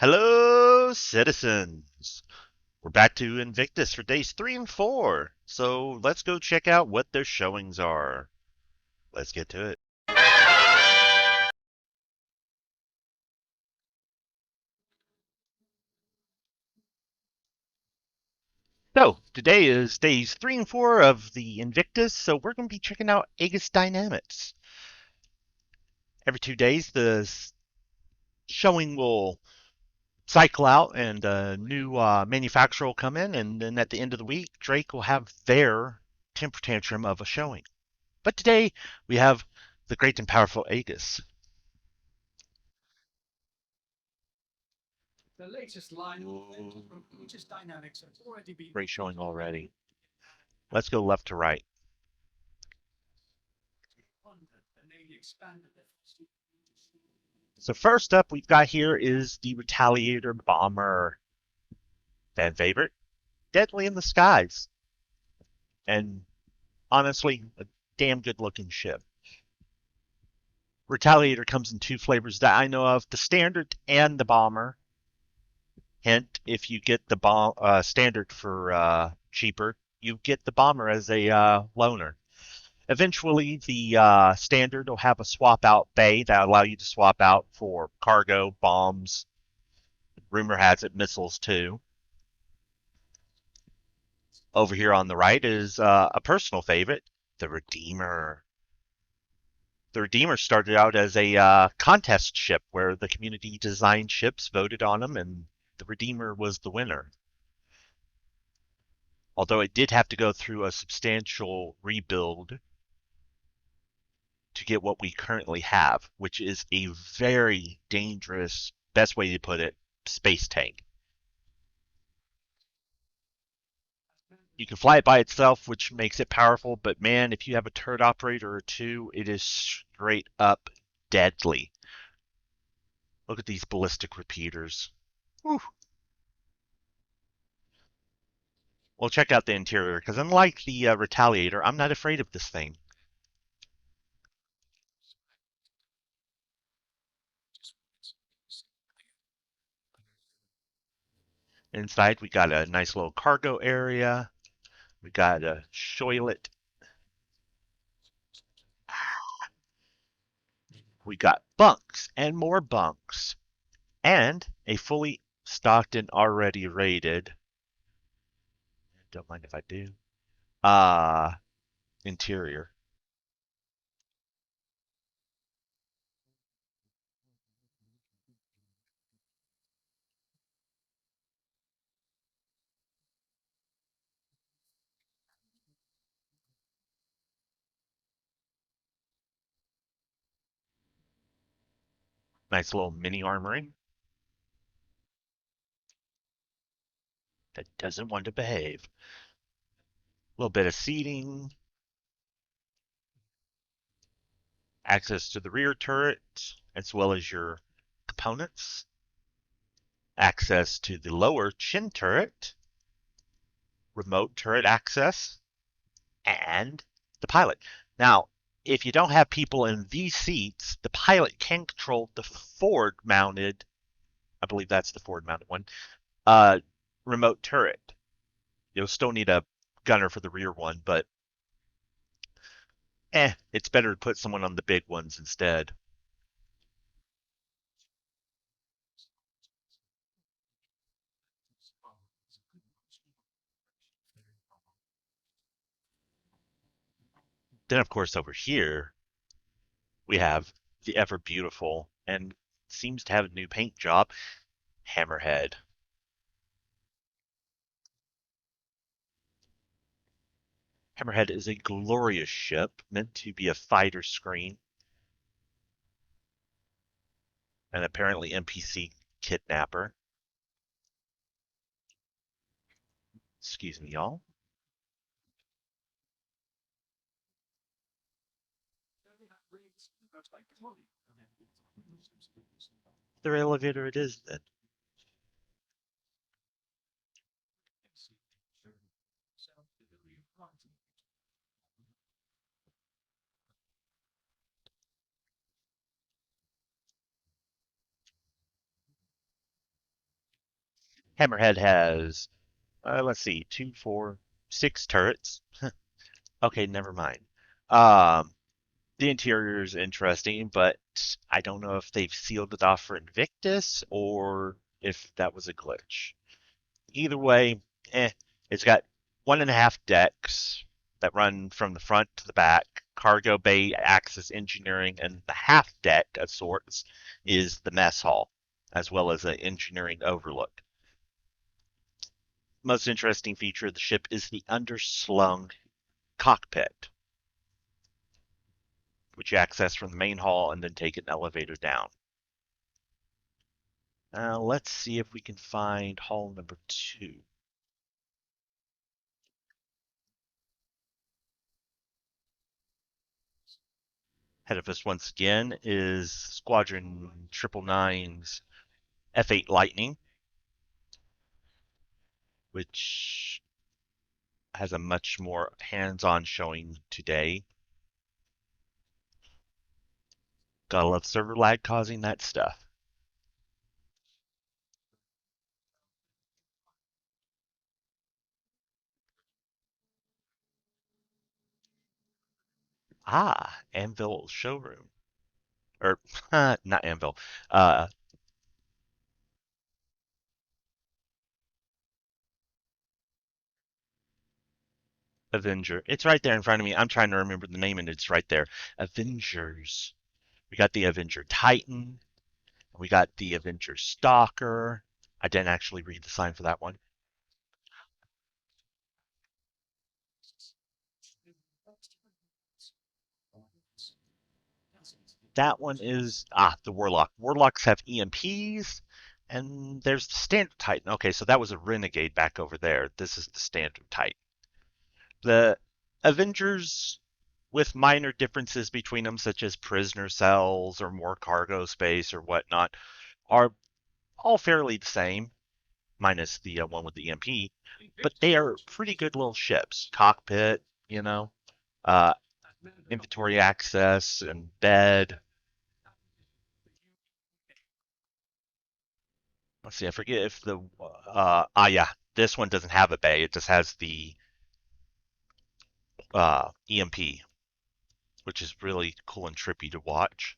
Hello, citizens. We're back to Invictus for days 3 and 4. So let's go check out what their showings are. Let's get to it. So today is days 3 and 4 of the Invictus, so we're going to be checking out Aegis dynamics. Every 2 days, the showing will cycle out and a new manufacturer will come in, and then at the end of the week, Drake will have their temper tantrum of a showing. But today, we have the great and powerful Aegis. The latest line from Aegis Dynamics has already been great showing already. Let's go left to right. So first up we've got here is the Retaliator Bomber. Fan favorite? Deadly in the skies. And honestly, a damn good looking ship. Retaliator comes in two flavors that I know of, the standard and the bomber. Hint, if you get the standard for cheaper, you get the bomber as a loaner. Eventually, the standard will have a swap out bay that allow you to swap out for cargo, bombs, rumor has it missiles too. Over here on the right is a personal favorite, the Redeemer. The Redeemer started out as a contest ship where the community designed ships, voted on them, and the Redeemer was the winner. Although it did have to go through a substantial rebuild to get what we currently have, which is a very dangerous, best way to put it, space tank. You can fly it by itself, which makes it powerful, but man, if you have a turret operator or two, it is straight up deadly. Look at these ballistic repeaters. Whew. Well, check out the interior, because unlike the Retaliator, I'm not afraid of this thing. Inside, we got a nice little cargo area. We got a toilet. We got bunks and more bunks. And a fully stocked and already rated, don't mind if I do, uh, interior. Nice little mini armory that doesn't want to behave. A little bit of seating, access to the rear turret, as well as your components, access to the lower chin turret, remote turret access, and the pilot. Now, if you don't have people in these seats, the pilot can control the forward mounted, I believe that's the forward mounted one, uh, remote turret. You'll still need a gunner for the rear one, but it's better to put someone on the big ones instead. Then, of course, over here, we have the ever beautiful and seems to have a new paint job, Hammerhead. Hammerhead is a glorious ship meant to be a fighter screen and apparently NPC kidnapper. Excuse me, y'all. Their elevator it is then. Hammerhead has, let's see, two, four, six turrets. Okay, never mind. Um, the interior is interesting, but I don't know if they've sealed it off for Invictus or if that was a glitch. Either way, eh. It's got 1.5 decks that run from the front to the back. Cargo bay, access engineering, and the half deck of sorts is the mess hall, as well as an engineering overlook. Most interesting feature of the ship is the underslung cockpit, which you access from the main hall and then take an elevator down. Let's see if we can find hall number 2. Ahead of us once again is Squadron 999's F8 Lightning, which has a much more hands-on showing today. Gotta love server lag causing that stuff. Anvil Showroom. Or, not Anvil. Uh, Avenger. It's right there in front of me. I'm trying to remember the name and it's right there. Avengers. We got the Avenger Titan. We got the Avenger Stalker. I didn't actually read the sign for that one. That one is the Warlock. Warlocks have EMPs, and there's the standard Titan. Okay, so that was a Renegade back over there. This is the standard Titan. The Avengers, with minor differences between them, such as prisoner cells or more cargo space or whatnot, are all fairly the same, minus the one with the EMP. But they are pretty good little ships. Cockpit, uh, inventory access and bed. Let's see, I forget if yeah, this one doesn't have a bay. It just has the EMP, which is really cool and trippy to watch.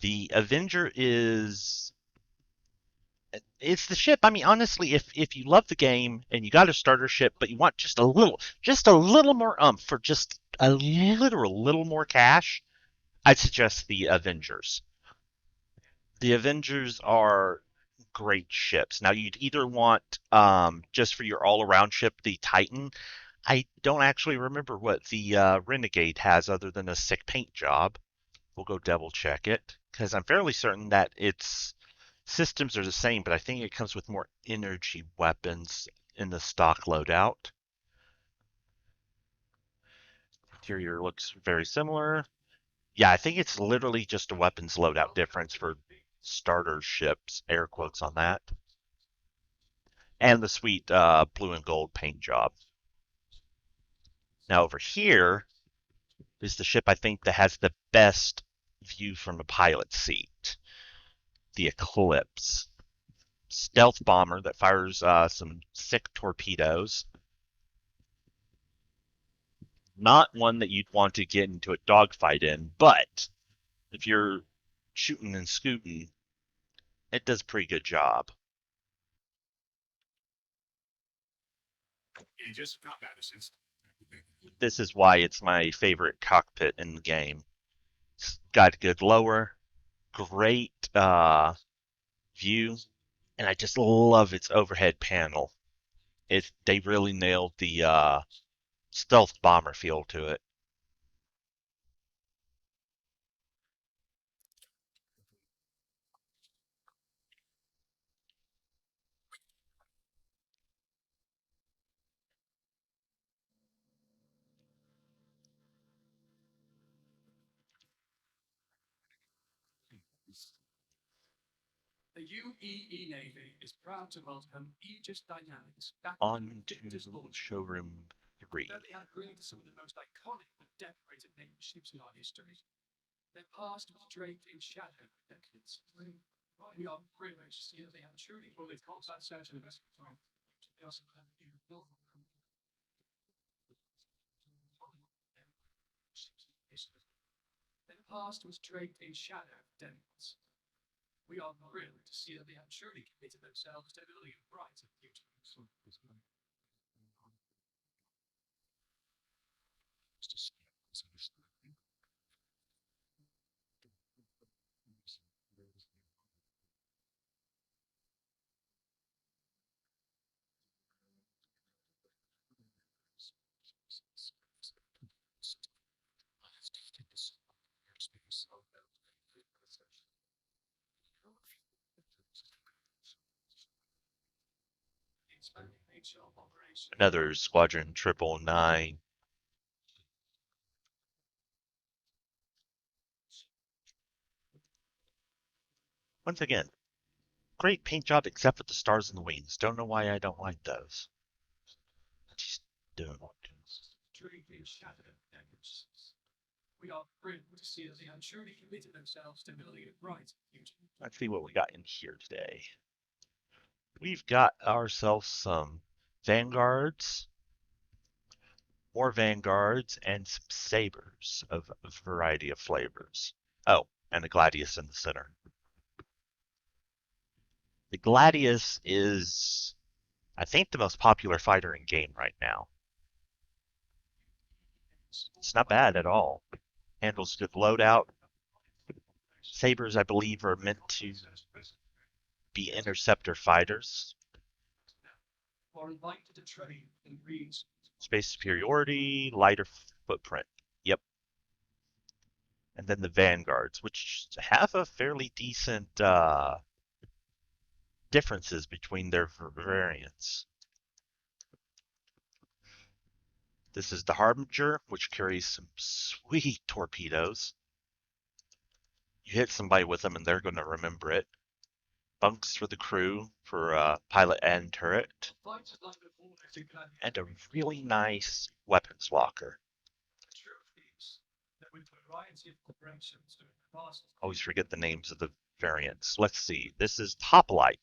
The Avenger is it's the ship. I mean, honestly, if you love the game and you got a starter ship, but you want just a little more for just a literal little more cash, I'd suggest the Avengers. The Avengers are great ships. Now, you'd either want just for your all-around ship the Titan. I don't actually remember what the Renegade has other than a sick paint job. We'll go double check it because I'm fairly certain that its systems are the same, but I think it comes with more energy weapons in the stock loadout. Interior looks very similar. Yeah, I think it's literally just a weapons loadout difference for starter ships, air quotes on that, and the sweet blue and gold paint job. Now over here is the ship I think that has the best view from a pilot seat, the Eclipse. Stealth bomber that fires some sick torpedoes. Not one that you'd want to get into a dogfight in, but if you're shooting and scooting, it does a pretty good job. This is why it's my favorite cockpit in the game. It's got a good lower, great view, and I just love its overhead panel. They really nailed the stealth bomber feel to it. On to showroom 3. Another Squadron 999. Once again, great paint job except for the stars and the wings. Don't know why I don't like those. Just don't. Let's see what we got in here today. We've got ourselves some Vanguards, more Vanguards, and some Sabers of a variety of flavors. Oh, and a Gladius in the center. The Gladius is, I think, the most popular fighter in game right now. It's not bad at all. Handles good loadout. Sabers, I believe, are meant to be interceptor fighters. Space superiority, lighter footprint. Yep. And then the Vanguards, which have a fairly decent differences between their variants. This is the Harbinger, which carries some sweet torpedoes. You hit somebody with them and they're going to remember it. Bunks for the crew, for pilot and turret. And a really nice weapons locker. Always forget the names of the variants. Let's see. This is Hoplite.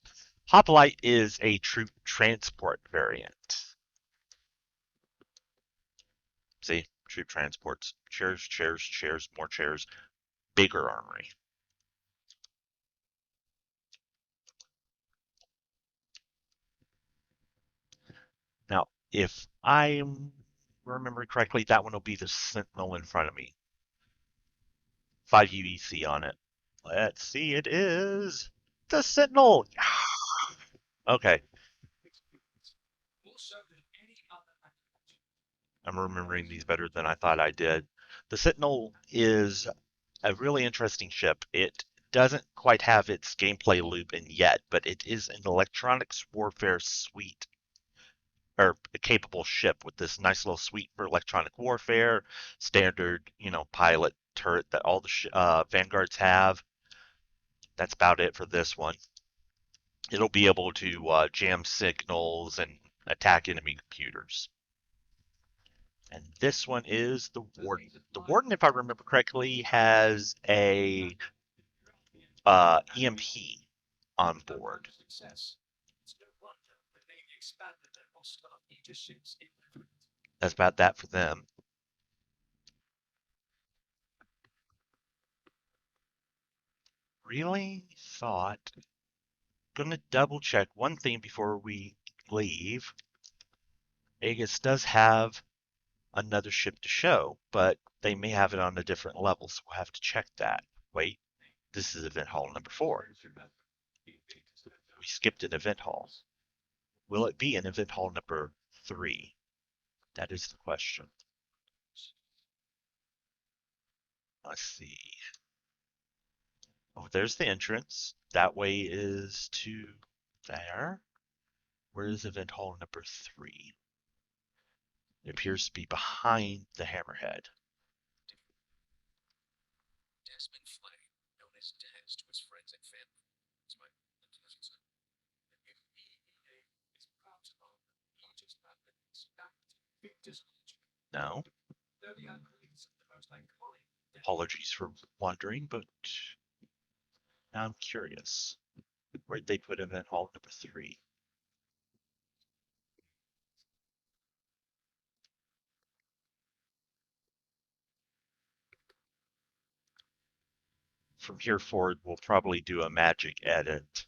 Hoplite is a troop transport variant. See, troop transports. Chairs, chairs, chairs, more chairs. Bigger armory. Now, if I remember correctly, that one will be the Sentinel in front of me. 5 UEC on it. Let's see, it is the Sentinel. Okay. I'm remembering these better than I thought I did. The Sentinel is a really interesting ship. It doesn't quite have its gameplay loop in yet, but it is an electronics warfare suite or a capable ship with this nice little suite for electronic warfare, standard, pilot turret that all the Vanguards have. That's about it for this one. It'll be able to jam signals and attack enemy computers. And this one is the Warden. The Warden, if I remember correctly, has a EMP on board. That's about that for them. Really thought. Gonna double check one thing before we leave. Aegis does have another ship to show, but they may have it on a different level, so we'll have to check that. Wait, this is event hall number 4. We skipped an event hall. Will it be in event hall number 3? That is the question. Let's see. Oh, there's the entrance. That way is to there. Where is event hall number 3? It appears to be behind the hammerhead. No. Apologies for wondering, but Now I'm curious. Where'd they put event hall number 3? From here forward, we'll probably do a magic edit.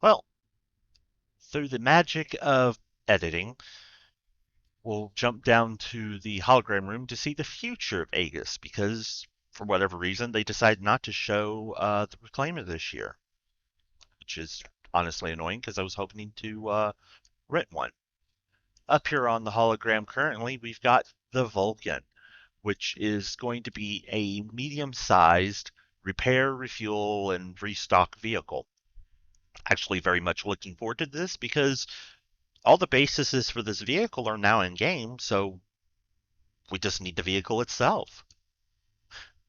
Well, through the magic of editing, we'll jump down to the hologram room to see the future of Aegis because, for whatever reason, they decided not to show the Reclaimer this year, which is honestly annoying because I was hoping to rent one. Up here on the hologram currently, we've got the Vulcan, which is going to be a medium-sized repair, refuel, and restock vehicle. Actually, very much looking forward to this because all the bases for this vehicle are now in game, so we just need the vehicle itself.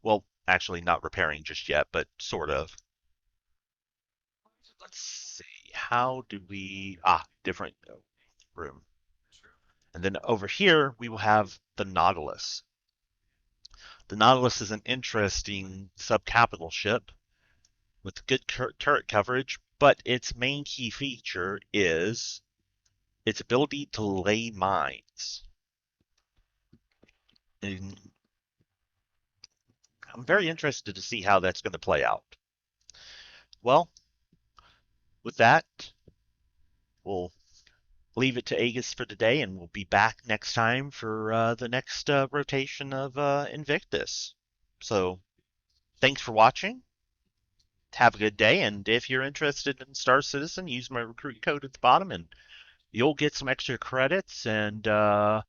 Well, actually, not repairing just yet, but sort of. Let's see. How do we. Different room. And then over here, we will have the Nautilus. The Nautilus is an interesting subcapital ship with good turret coverage, but its main key feature is its ability to lay mines. And I'm very interested to see how that's going to play out. Well, with that, we'll leave it to Aegis for today, and we'll be back next time for the next rotation of Invictus. So, thanks for watching. Have a good day, and if you're interested in Star Citizen, use my recruit code at the bottom, and you'll get some extra credits, and I'll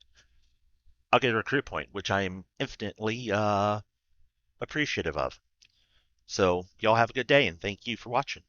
get a recruit point, which I am infinitely appreciative of. So, y'all have a good day, and thank you for watching.